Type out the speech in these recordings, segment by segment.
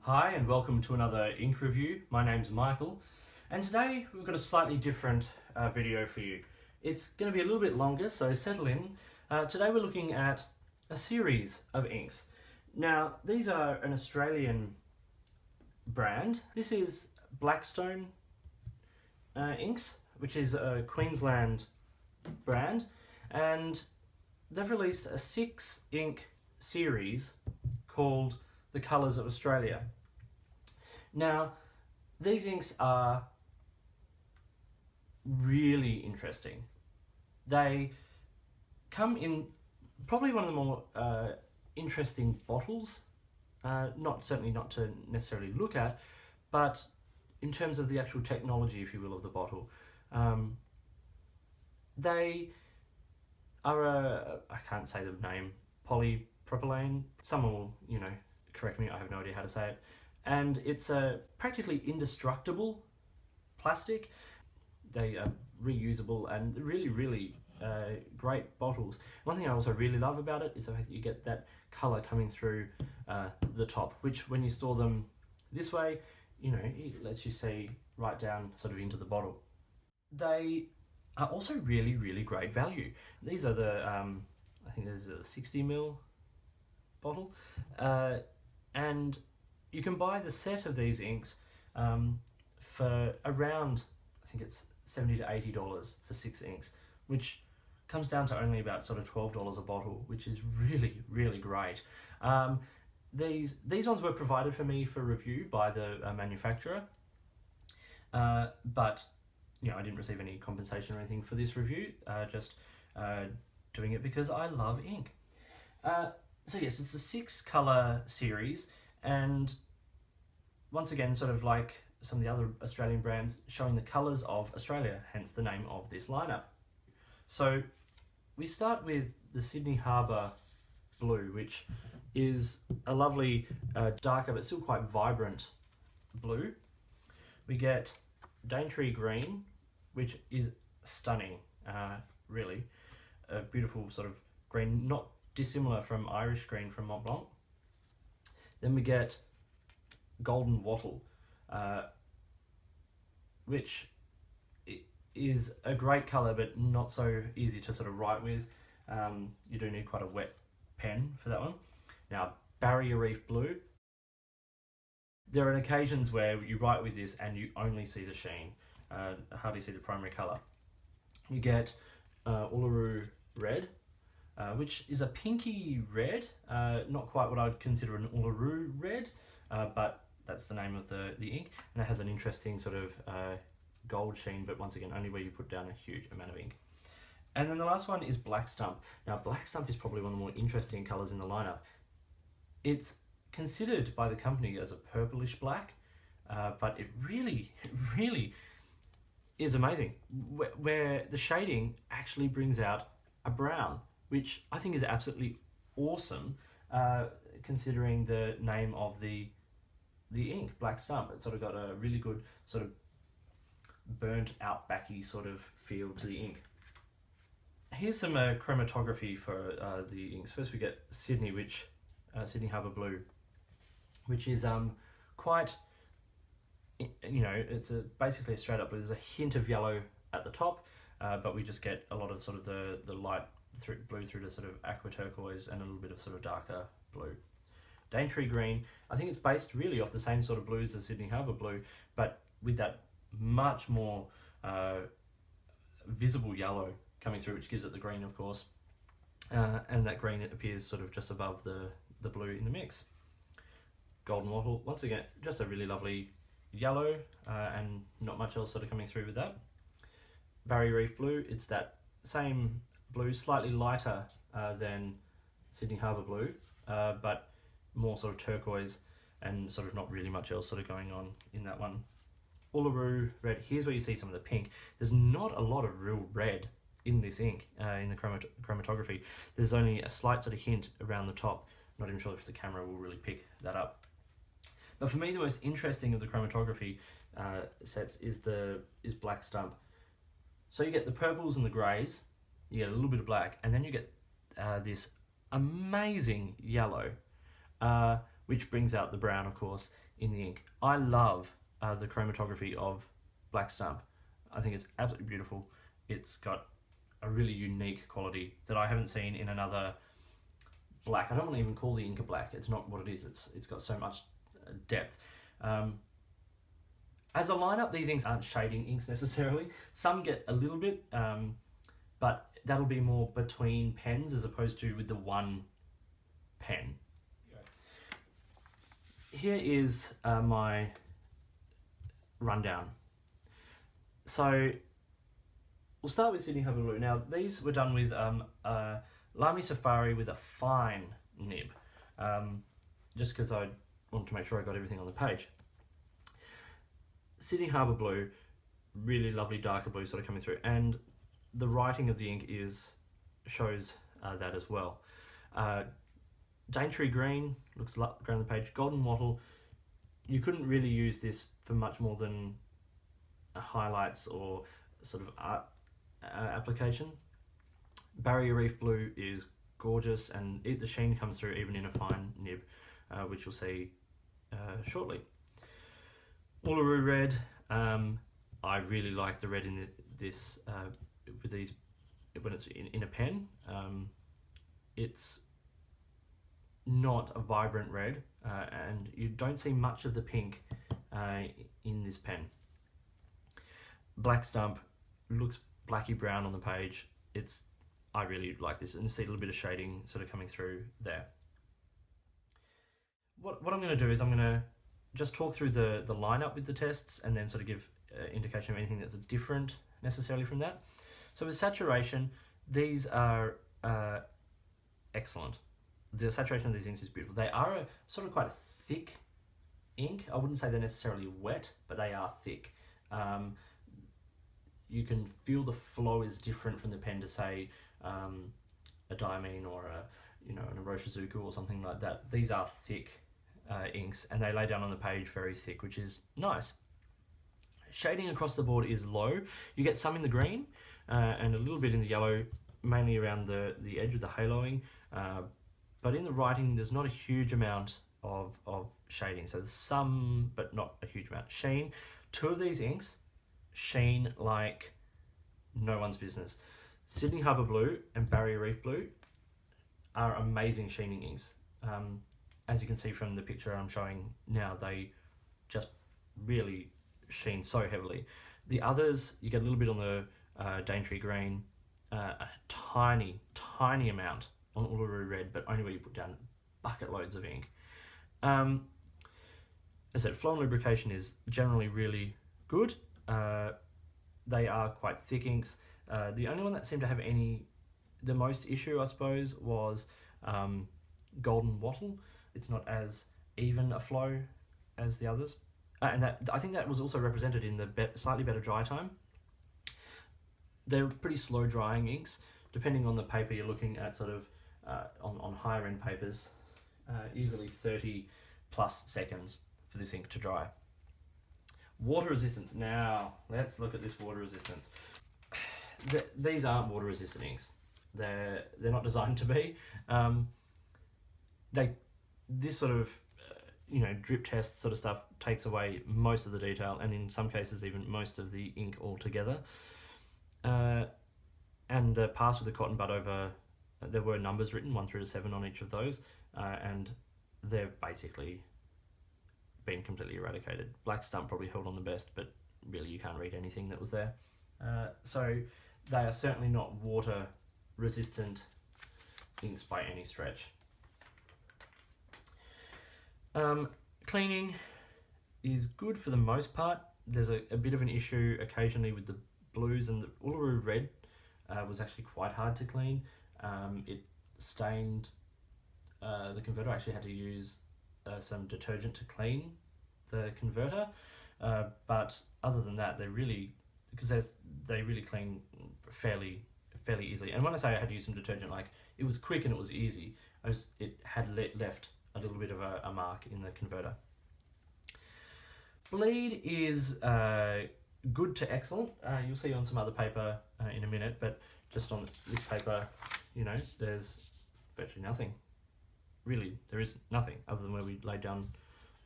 Hi and welcome to another ink review. My name's Michael and today we've got a slightly different video for you. It's going to be a little bit longer, so settle in. Today we're looking at a series of inks. Now these are an Australian brand. This is Blackstone inks, which is a Queensland brand, and they've released a 6 ink series called The Colours of Australia. Now, these inks are really interesting. They come in probably one of the more interesting bottles, certainly not to necessarily look at, but in terms of the actual technology, if you will, of the bottle. They are I can't say the name, polypropylene. Someone will, correct me, I have no idea how to say it. And it's a practically indestructible plastic. They are reusable and really great bottles. One thing I also really love about it is the fact that you get that colour coming through the top, which when you store them this way, it lets you see right down sort of into the bottle. They are also really great value. These are the, I think there's a 60ml bottle, and you can buy the set of these inks for around, I think it's $70 to $80 for 6 inks, which comes down to only about sort of $12 a bottle, which is really great. These ones were provided for me for review by the manufacturer, but I didn't receive any compensation or anything for this review, just doing it because I love ink. So yes, it's a 6 colour series, and once again, sort of like some of the other Australian brands, showing the colours of Australia, hence the name of this lineup. So we start with the Sydney Harbour blue, which is a lovely darker but still quite vibrant blue. We get Daintree Green, which is stunning, really. A beautiful sort of green, not dissimilar from Irish green from Mont Blanc. Then we get Golden Wattle, which is a great colour but not so easy to sort of write with. You do need quite a wet pen for that one. Now, Reef blue. There are occasions where you write with this and you only see the sheen, hardly see the primary colour. You get Uluru Red, which is a pinky red, not quite what I'd consider an Uluru Red, but that's the name of the ink, and it has an interesting sort of gold sheen, but once again only where you put down a huge amount of ink. And then the last one is Black Stump. Now Black Stump is probably one of the more interesting colours in the lineup. It's considered by the company as a purplish black, but it really is amazing, where the shading actually brings out a brown, which I think is absolutely awesome, considering the name of the ink, Black Stump. It's sort of got a really good sort of burnt outbacky sort of feel to the ink. Here's some chromatography for the inks. First we get Sydney, Sydney Harbour blue, which is quite, it's basically a straight up blue. There's a hint of yellow at the top, but we just get a lot of sort of the light blue through to sort of aqua turquoise and a little bit of sort of darker blue. Daintree Green, I think it's based really off the same sort of blues as Sydney Harbour blue, but with that much more visible yellow coming through, which gives it the green, of course, and that green, it appears sort of just above the blue in the mix. Golden Wattle, once again, just a really lovely yellow, and not much else sort of coming through with that. Reef blue, it's that same blue, slightly lighter than Sydney Harbour blue, but more sort of turquoise, and sort of not really much else sort of going on in that one. Uluru Red, here's where you see some of the pink. There's not a lot of real red in this ink, in the chromatography. There's only a slight sort of hint around the top. Not even sure if the camera will really pick that up. But for me, the most interesting of the chromatography sets is Black Stump. So you get the purples and the greys, you get a little bit of black, and then you get this amazing yellow, which brings out the brown, of course, in the ink. I love the chromatography of Blackstone. I think it's absolutely beautiful. It's got a really unique quality that I haven't seen in another black. I don't want to even call the ink a black. It's not what it is. It's got so much depth. As a lineup, these inks aren't shading inks necessarily. Some get a little bit, but that'll be more between pens as opposed to with the one pen. Here is my rundown. So we'll start with Sydney Harbour Blue. Now these were done with Lamy Safari with a fine nib, just because I wanted to make sure I got everything on the page. Sydney Harbour Blue, really lovely darker blue sort of coming through, and the writing of the ink shows that as well. Daintree Green looks great on the page. Golden Wattle, you couldn't really use this for much more than highlights or sort of art application. Barrier Reef Blue is gorgeous, and the sheen comes through even in a fine nib, which you'll see shortly. Uluru Red, I really like the red in this with these when it's in a pen. It's not a vibrant red, and you don't see much of the pink in this pen. Black Stump looks blacky brown on the page. I really like this, and you see a little bit of shading sort of coming through there. What I'm going to do is I'm going to just talk through the lineup with the tests, and then sort of give indication of anything that's different necessarily from that. So with saturation, these are excellent. The saturation of these inks is beautiful. They are sort of quite a thick ink. I wouldn't say they're necessarily wet, but they are thick. You can feel the flow is different from the pen to say a Diamine or an Iroshizuku or something like that. These are thick inks, and they lay down on the page very thick, which is nice. Shading across the board is low. You get some in the green and a little bit in the yellow, mainly around the edge of the haloing. But in the writing, there's not a huge amount of shading. So there's some, but not a huge amount. Sheen, two of these inks sheen like no one's business. Sydney Harbour Blue and Barrier Reef Blue are amazing sheening inks. As you can see from the picture I'm showing now, they just really sheen so heavily. The others, you get a little bit on the Daintree Green, a tiny amount on Uluru Red, but only where you put down bucket loads of ink. As I said, flow and lubrication is generally really good. They are quite thick inks. The only one that seemed to have the most issue, I suppose, was Golden Wattle. It's not as even a flow as the others. And I think that was also represented in the slightly better dry time. They're pretty slow drying inks. Depending on the paper you're looking at, sort of on higher end papers, easily 30 plus seconds for this ink to dry. Water resistance. Now, let's look at this water resistance. These aren't water resistant inks. They're not designed to be. This sort of drip test sort of stuff takes away most of the detail, and in some cases even most of the ink altogether. And the pass with the cotton bud over, there were numbers written 1 through to 7 on each of those, and they've basically been completely eradicated. Black Stump probably held on the best, but really you can't read anything that was there. So they are certainly not water resistant inks by any stretch. Cleaning is good for the most part. There's a bit of an issue occasionally with the blues, and the Uluru Red was actually quite hard to clean. It stained the converter. I actually had to use some detergent to clean the converter, but other than that, they really clean fairly easily. And when I say I had to use some detergent, like, it was quick and it was easy. It had left a little bit of a mark in the converter. Bleed is good to excellent. You'll see on some other paper in a minute, but just on this paper, there's virtually nothing. Really, there is nothing other than where we laid down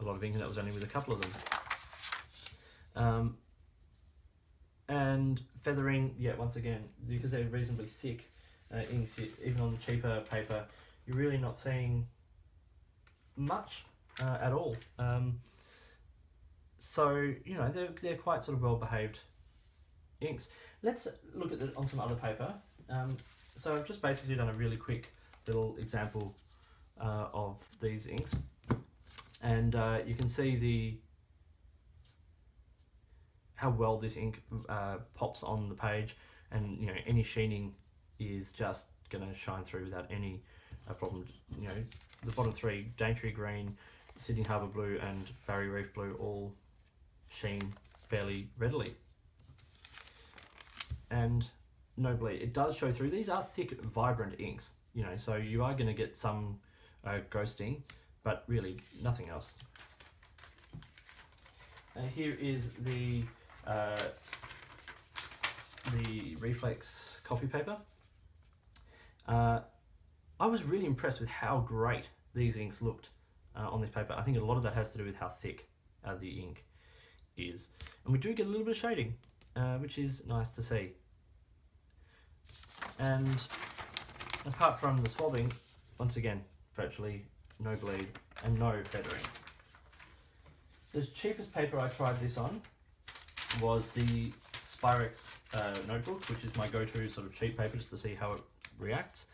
a lot of ink, and that was only with a couple of them. And feathering, yeah, once again, because they're reasonably thick inks, even on the cheaper paper, you're really not seeing much at all. So, you know, they're quite sort of well-behaved inks. Let's look at on some other paper. So I've just basically done a really quick little example of these inks, and you can see how well this ink pops on the page, and you know, any sheening is just going to shine through without any problem. You know, the bottom three, Daintree Green, Sydney Harbour Blue and Barrier Reef Blue, all sheen fairly readily. And no bleed. It does show through. These are thick, vibrant inks, you know, so you are going to get some ghosting, but really nothing else. Here is the Reflex copy paper. I was really impressed with how great these inks looked on this paper. I think a lot of that has to do with how thick the ink is. And we do get a little bit of shading, which is nice to see. And apart from the swabbing, once again, virtually no bleed and no feathering. The cheapest paper I tried this on was the Spyrex notebook, which is my go-to sort of cheap paper just to see how it reacts.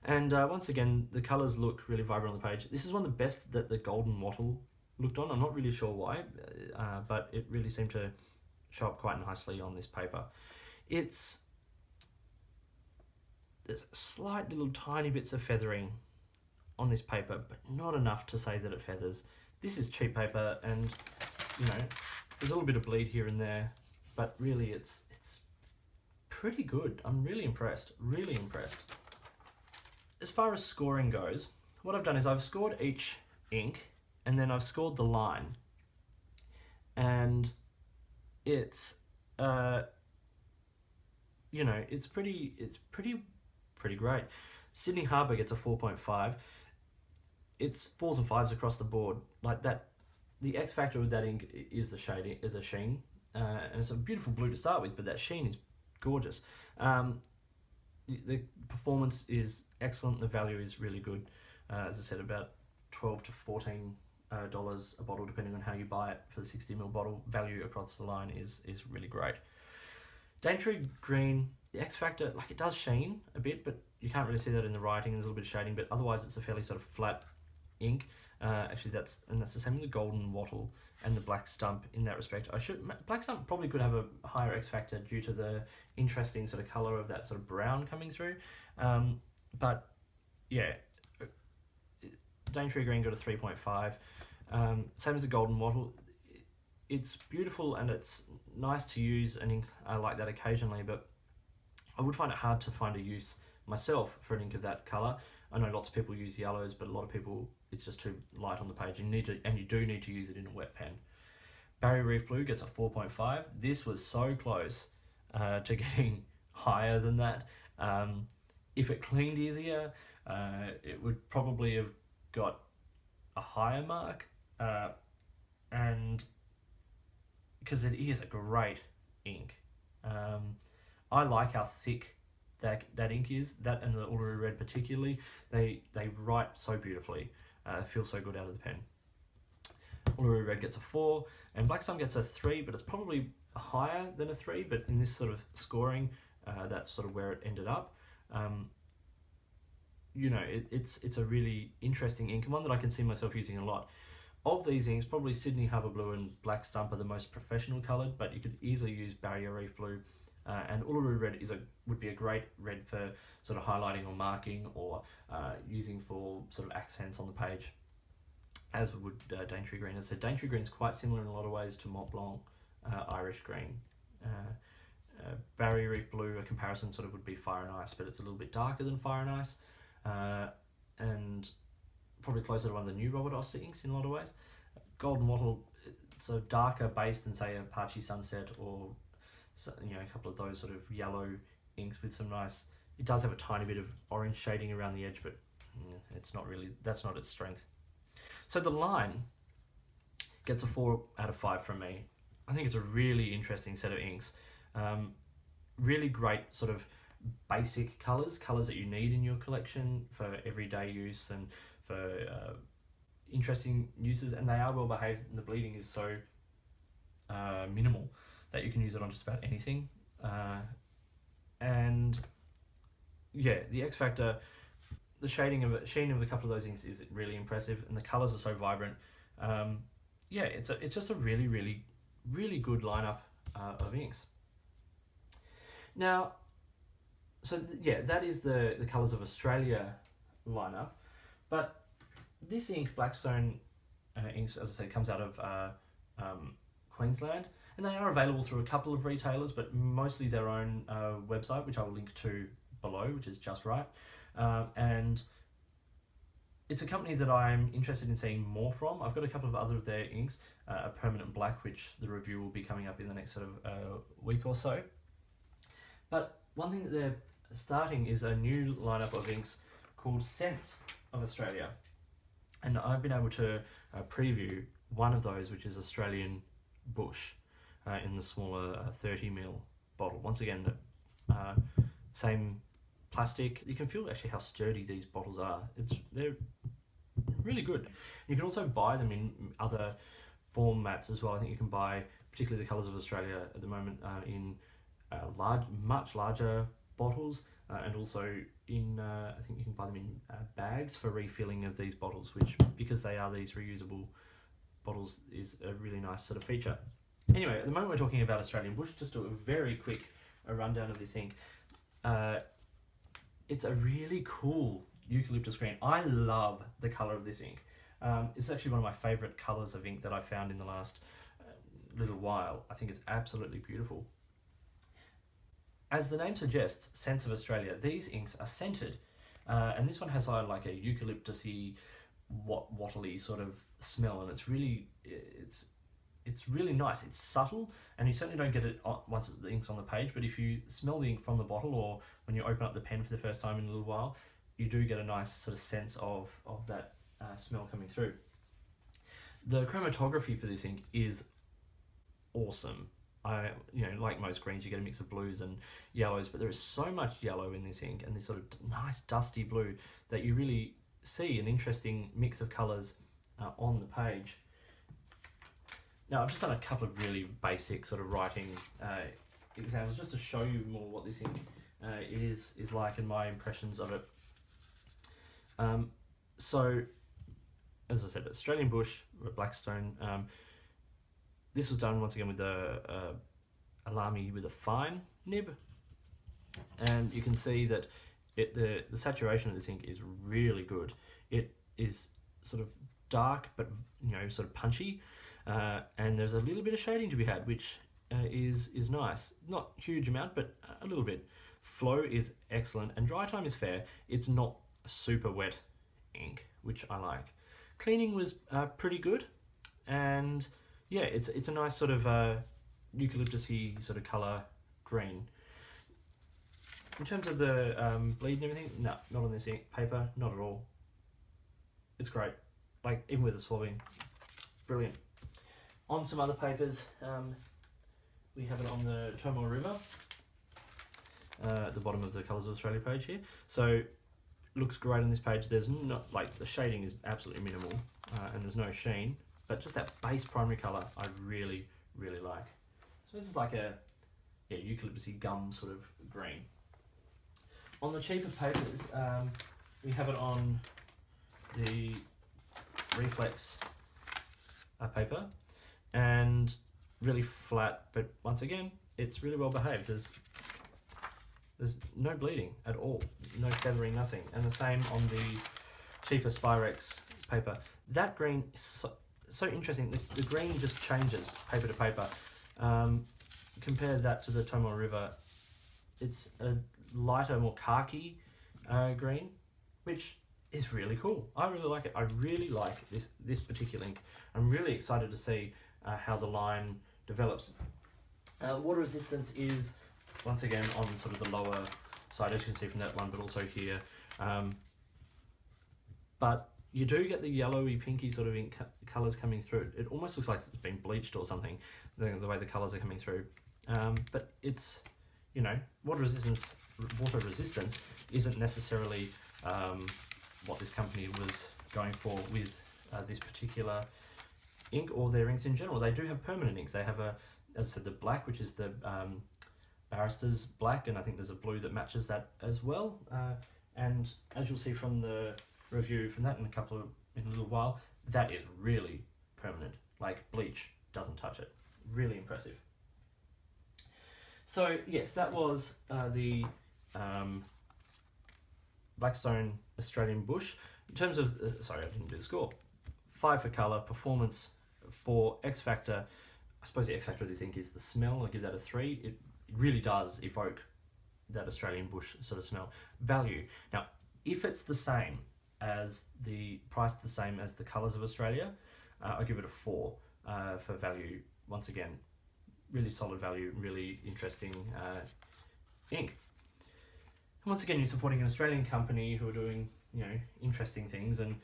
And once again, the colours look really vibrant on the page. This is one of the best that the golden wattle looked on. I'm not really sure why, but it really seemed to show up quite nicely on this paper. There's slight little tiny bits of feathering on this paper, but not enough to say that it feathers. This is cheap paper, and you know, there's a little bit of bleed here and there, but really it's pretty good. I'm really impressed, really impressed. As far as scoring goes, what I've done is I've scored each ink, and then I've scored the line, and it's you know, it's pretty great. Sydney Harbour gets a 4.5. It's 4s and 5s across the board. Like that, the X factor with that ink is the sheen, and it's a beautiful blue to start with, but that sheen is gorgeous. The performance is excellent. The value is really good. As I said, about $12 to $14 a bottle, depending on how you buy it. For the 60ml bottle, value across the line is really great. Daintree Green, the X factor, like it does sheen a bit, but you can't really see that in the writing. There's a little bit of shading, but otherwise it's a fairly sort of flat ink. Actually, that's the same with the golden wattle and the black stump in that respect. Black stump probably could have a higher X factor due to the interesting sort of color of that sort of brown coming through. But yeah, Daintree Green got a 3.5. Same as the golden wattle. It's beautiful and it's nice to use, and I like that occasionally, but I would find it hard to find a use myself for an ink of that color. I know lots of people use yellows, but a lot of people, it's just too light on the page. You do need to use it in a wet pen. Barrier Reef Blue gets a 4.5. This was so close to getting higher than that. If it cleaned easier, it would probably have got a higher mark, and because it is a great ink. I like how thick that ink is, that and the Uluru Red particularly. They write so beautifully, feel so good out of the pen. Uluru Red gets a 4, and Blackstone gets a 3, but it's probably higher than a 3, but in this sort of scoring, that's sort of where it ended up. You know, it's a really interesting ink, and one that I can see myself using a lot. Of these inks, probably Sydney Harbour Blue and Black Stump are the most professional coloured, but you could easily use Barrier Reef Blue, and Uluru Red would be a great red for sort of highlighting or marking, or using for sort of accents on the page, as would Daintree Green. As I said, Daintree Green is quite similar in a lot of ways to Mont Blanc Irish Green. Barrier Reef Blue, a comparison sort of would be Fire and Ice, but it's a little bit darker than Fire and Ice, and probably closer to one of the new Robert Oster inks in a lot of ways. Golden Wattle, it's a darker base than say Apache Sunset, or you know, a couple of those sort of yellow inks with some nice. It does have a tiny bit of orange shading around the edge, but it's not really, that's not its strength. So the line gets a 4 out of 5 from me. I think it's a really interesting set of inks. Really great sort of basic colours that you need in your collection for everyday use and for interesting uses, and they are well behaved, and the bleeding is so minimal that you can use it on just about anything. And yeah, the X factor, the sheen of a couple of those inks is really impressive, and the colours are so vibrant. Yeah, it's just a really good lineup of inks. Now, so yeah, that is the Colours of Australia lineup, but this ink, Blackstone inks, as I said, comes out of Queensland, and they are available through a couple of retailers, but mostly their own website, which I will link to below, which is Just Right. And it's a company that I'm interested in seeing more from. I've got a couple of other of their inks, a Permanent Black, which the review will be coming up in the next sort of week or so. But one thing that they're starting is a new lineup of inks called Scents of Australia. And I've been able to preview one of those, which is Australian Bush, in the smaller 30ml bottle. Once again, same plastic. You can feel actually how sturdy these bottles are. They're really good. You can also buy them in other formats as well. I think you can buy, particularly the Colours of Australia at the moment, in much larger bottles, and also in I think you can buy them in bags for refilling of these bottles, which, because they are these reusable bottles, is a really nice sort of feature. Anyway, at the moment we're talking about Australian Bush. Just do a very quick rundown of this ink. It's a really cool eucalyptus green. I love the colour of this ink. It's actually one of my favourite colours of ink that I've found in the last little while. I think it's absolutely beautiful. As the name suggests, Scents of Australia, these inks are scented, and this one has like a eucalyptusy, wattly sort of smell, and it's really nice. It's subtle, and you certainly don't get it once the ink's on the page, but if you smell the ink from the bottle, or when you open up the pen for the first time in a little while, you do get a nice sort of sense of that smell coming through. The chromatography for this ink is awesome. Like most greens, you get a mix of blues and yellows, but there is so much yellow in this ink and this sort of nice dusty blue that you really see an interesting mix of colours on the page. Now, I've just done a couple of really basic sort of writing examples just to show you more what this ink is like and my impressions of it. So, as I said, Australian Bush, Blackstone. This was done once again with a Alami with a fine nib, and you can see that the saturation of this ink is really good. It is sort of dark, but sort of punchy, and there's a little bit of shading to be had, which is nice. Not a huge amount, but a little bit. Flow is excellent, and dry time is fair. It's not a super wet ink, which I like. Cleaning was pretty good, and yeah, it's a nice sort of eucalyptusy sort of colour green. In terms of the bleed and everything, no, not on this ink paper, not at all. It's great, like even with the swabbing, brilliant. On some other papers, we have it on the Tomah River, at the bottom of the Colours of Australia page here. So looks great on this page. There's not, like, the shading is absolutely minimal, and there's no sheen, but just that base primary colour I really like. So this is like a eucalyptusy gum sort of green. On the cheaper papers, we have it on the Reflex paper, and really flat, but once again, it's really well behaved. There's no bleeding at all, no feathering, nothing. And the same on the cheaper Spyrex paper. That green is so interesting. The green just changes paper to paper. Compare that to the Tomah River. It's a lighter, more khaki green, which is really cool. I really like it. I really like this particular ink. I'm really excited to see how the line develops. Water resistance is once again on sort of the lower side, as you can see from that one, but also here. But you do get the yellowy, pinky sort of ink colours coming through. It almost looks like it's been bleached or something, the way the colours are coming through. But it's, you know, water resistance isn't necessarily what this company was going for with this particular ink or their inks in general. They do have permanent inks. They have as I said, the black, which is the barrister's black, and I think there's a blue that matches that as well. And as you'll see from the review from that in a little while, that is really permanent. Like bleach doesn't touch it. Really impressive. So yes, that was the Blackstone Australian Bush. In terms of, sorry, I didn't do the score. 5 for colour, performance 4, X Factor. I suppose the X Factor of this ink is the smell. I'll give that a 3. It really does evoke that Australian bush sort of smell. Value. Now, if it's the same as the price, the same as the colours of Australia, I'll give it a 4 for value. Once again, really solid value, really interesting ink. And once again, you're supporting an Australian company who are doing, you know, interesting things, and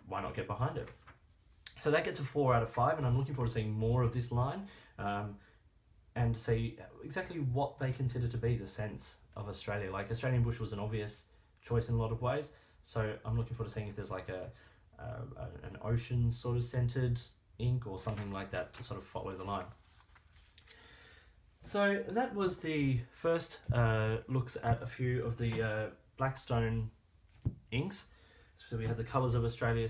why not get behind it? So that gets a 4 out of 5, and I'm looking forward to seeing more of this line and see exactly what they consider to be the sense of Australia. Like Australian Bush was an obvious choice in a lot of ways, so I'm looking forward to seeing if there's like an ocean sort of scented ink or something like that to sort of follow the line. So that was the first looks at a few of the Blackstone inks. So we had the Colours of Australia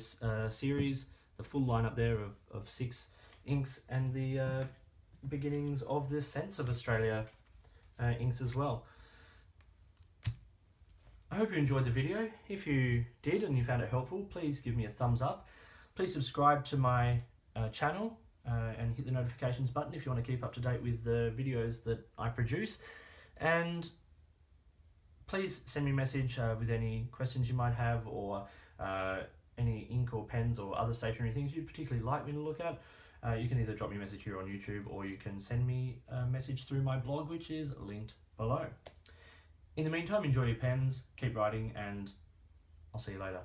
series, the full lineup there of 6 inks, and the beginnings of the Sense of Australia inks as well. I hope you enjoyed the video. If you did and you found it helpful, please give me a thumbs up. Please subscribe to my channel and hit the notifications button if you want to keep up to date with the videos that I produce. And please send me a message with any questions you might have, or any ink or pens or other stationery things you'd particularly like me to look at. You can either drop me a message here on YouTube, or you can send me a message through my blog, which is linked below. In the meantime, enjoy your pens, keep writing, and I'll see you later.